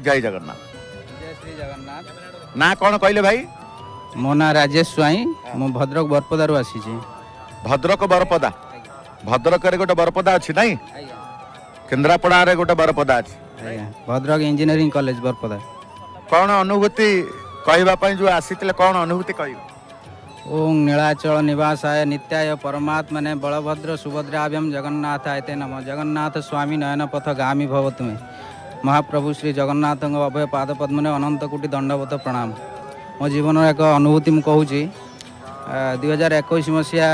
जय जगन्नाथ। जय श्री जगन्नाथ। ना कौन कहले भाई? मो ना राजेश स्वाई, मु भद्रक बरपदारू आसी। भद्रक बरपदा। भद्रक रे गोटे बरपदा अछि नहीं? केन्द्रापड़ा रे गोटे बरपदा अछि। Bhadrak engineering college Baripada. कौन अनुभूति कहबा पई जो आसीतले कौन अनुभूति कहब? ओम नीलाचल निवासाय नित्याय परमात्मने बलभद्र सुभद्राभ्यम जगन्नाथाय ते नमः। जगन्नाथ स्वामी नयन पथ गामी भवतु मे। महाप्रभु श्री जगन्नाथ अभय पाद पद्मने अनंत कोटि दंडवत प्रणाम। मो जीवन एक अनुभूति मु कहूँ 2021 मसीहा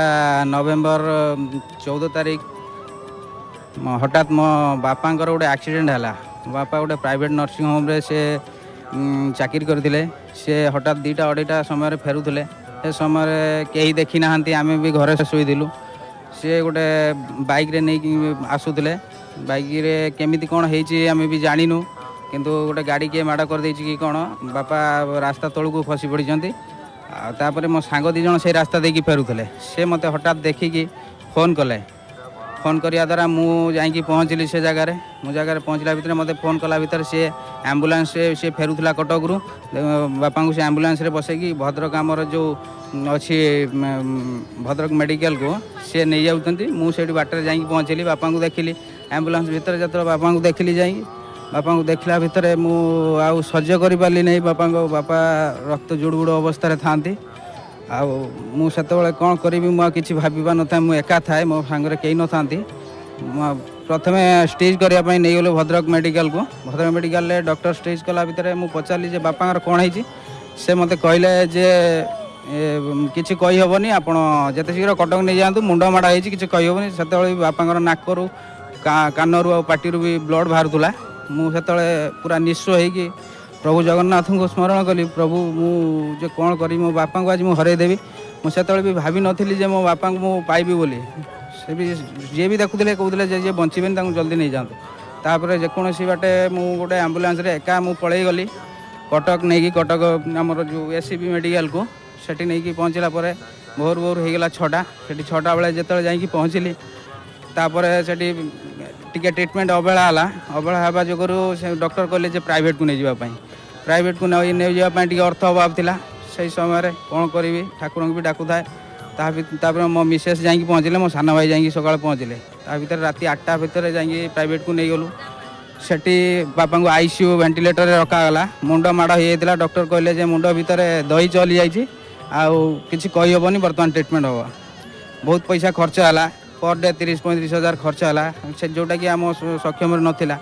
नवेम्बर 14 तारिख हठात मो बापा गोटे एक्सीडेंट है। बापा गोटे प्राइवेट नर्सिंग होम रे से चाकरी करते। से हठात 2टा-2:30 समय फेरुले। से समय कहीं देखी ना आम भी घरे शोलु। सी गोटे बाइक रे नहीं आसुले। बाइक रे केमिति कौन होती आम भी जानू किंतु गोटे गाड़ी किए माड़ कर कि कौन बापा रास्ता तौक खसी पड़ी। तापर मो सांग 2 जन से रास्ता देकी फेरुले। से मत हठात देखिकी फोन कले। फोन करिया द्वारा मुझे पहुँचली से जगार। मो जगह पहुँचला भितर मत फोन कला भितर सी एम्बुलेंस से फेरुला कटक रु बापा को से एम्बुलेंस रे बसैकी भद्रक आमर जो अच्छी भद्रक मेडिकल को सी नहीं जाऊँगी। मुझे बाटर जा पहुँचली बापा को देखिली एम्बुलेंस भितर जो बापा को देखिली जा बापा को देखला भितर आउ सह्य कर पारि नहीं। बापा रक्त जुड़बुड़ अवस्था था मुझे कौन करी कि भाविबा न था। मुझे एका थाए मो सांगे कहीं न था। प्रथमे स्टेज करने नहीं गलु भद्रक मेडिकल को। भद्रक मेडिकल रे डॉक्टर स्टेज कला भितर मुझे पचारि जे बापा कौन है से मत कहले जे किसी कही हेनी आप जिते शीघ्र कटक नहीं जातु मुंड माड़ा हो कि कही हेनी। से बापा नाकरू कानरू आ पार्टी भी ब्लड बाहर मुझे पूरा निस्व हो प्रभु जगन्नाथ को स्मरण कली। प्रभु मुझे कौन करी मो बापा को आज मुझे हरईदेवी। मुझे भी भावी नी मो बापा को मुझे पाइबी बोली। से भी जी भी देखुले कहते जे बचबे जल्दी नहीं जातु। तापर जेकोसी बाटे मुझे गोटे एम्बुलेंस रे एका मु पलि गली कटक नहीं कटक आमर जो एससीबी मेडिकल को सेठी नहीं पहुँचला भोर भोर होगला 6टा। से 6टा बेले जो जा पहुँचली तापर से टिके ट्रिटमेंट अवहेला हवा जो डॉक्टर कहले प्राइवेट को नहीं जावाई। प्राइवेट को नहीं जावाई अर्थ अभाव था से समय कौन करी ठाकुर भी डाकू थाए। तापर मो मिसेस जा पहुँचले मो सान भाई जा सका पहुँचले। भर राति 8टा भितर जा प्राइवेट को नहीं गलु। सेठी बापा को आईसीयू वेंटिलेटर रखागला। मुंड माड़ होता डॉक्टर कहले मुंड भितर दही चली जाइए कि कही हेनी बर्तमान ट्रिटमेंट हम। बहुत पैसा खर्च है पर डे 30-35 हज़ार खर्च है से जोटा कि आम सक्षम नाला।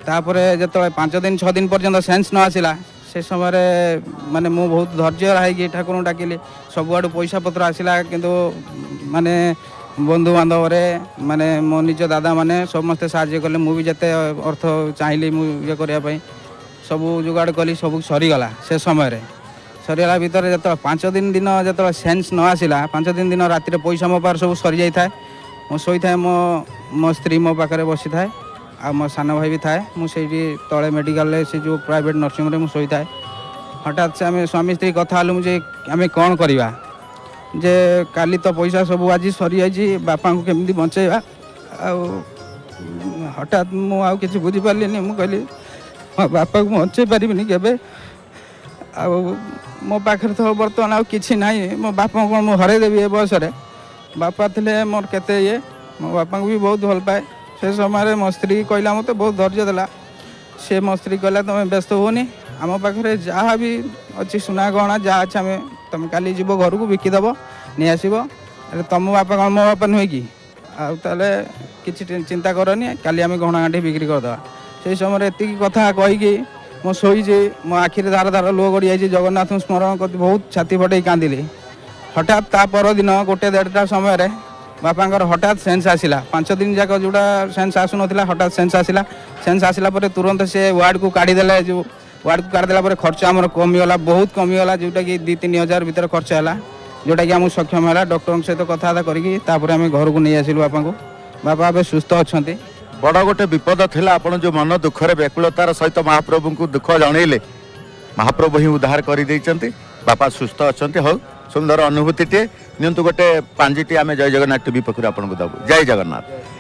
तापर जो 5 दिन 6 दिन पर्यंत सेन्स न आसला से समय माने मु बहुत धैर्य रही ठाकुर डाकिली। सबुआड़ पैसा पत्र आसला किंतु माने बंधु बांधव माने मो निज दादा माने समस्ते साहाय्य कले। मुझे जिते अर्थ चाहिए मुझे करने सब जुगाड़ कली सब सरीगला। से समय सरीगला भितर जो 5 दिन जो सेन्स न आसला 5 दिन राति पैसा मो पार सब सरी जाए। मो शोई थाए मो स्त्री मो पाखे बसी थाए आ मो सान भाई भी थाए। मुझे तले मेडिकल से जो प्राइवेट नर्सिंग रे शोई थाए। हठात से आम स्वामी स्त्री कथा मुझे आम कौन करवा जे काली तो पैसा सब आज सरी जाइए बापा को केमती बचेगा। हठात मुझे बुझीपारे मु कहली मो बापा को बचे पारि के मो पाखे तो बर्तमान आ कि ना मो बापा कौन मुझे हरईदेवी ए बयस। बापा थे मोर केते ये मो बापा को भी बहुत भल पाए। से समय मो स्त्री कहला मत बहुत धैर्य देला। से मो स्त्री कहला तुम व्यस्त होनी आम पाखे जहाँ भी अच्छी सुना गहना जहाँ अच्छे आम तुम काली जीव घर को बिकिदेव नहीं आसब। अरे तुम बापा कौन मो बापा नुहे कि आले कि चिंता करनी काली आम गहना गांठी बिक्री करदे। से समय एति कथा कहीकि मो शोचे मो आखिरे धार धार लुह गड़ी जाइए। जगन्नाथ स्मरण कर बहुत छाती फटे कांदिली। हठात ता परदिन 1-1:30 समय बापांकर हठात सेन्स आसला। 5 दिन जाक जोड़ा सेन्स आसु नाला हठात सेन्स आसला। सेन्स आसला तुरंत से वार्ड को काढ़ीदे। जो वार्ड को काढ़ीदेला खर्च आमर कमीगला बहुत कमीगला जोटा कि 2-3 हज़ार भर खर्च है जोटा कि आम सक्षम है। डॉक्टर सहित कथा करके घर को नहीं आसिलु बापा को। बापा अब सुस्थ अच्छा। बड़ गोटे विपद था आप जो मन दुखरे व्याकुलतार सहित महाप्रभु को दुख जनइले महाप्रभु ही उद्धार कर बापा सुस्थ अच्छा। हो सुंदर अनुभूति टे नियंतु गोटे पांजिटी आम जय जगन्नाथ टीवी पक्ष आपको दबू। जय जगन्नाथ।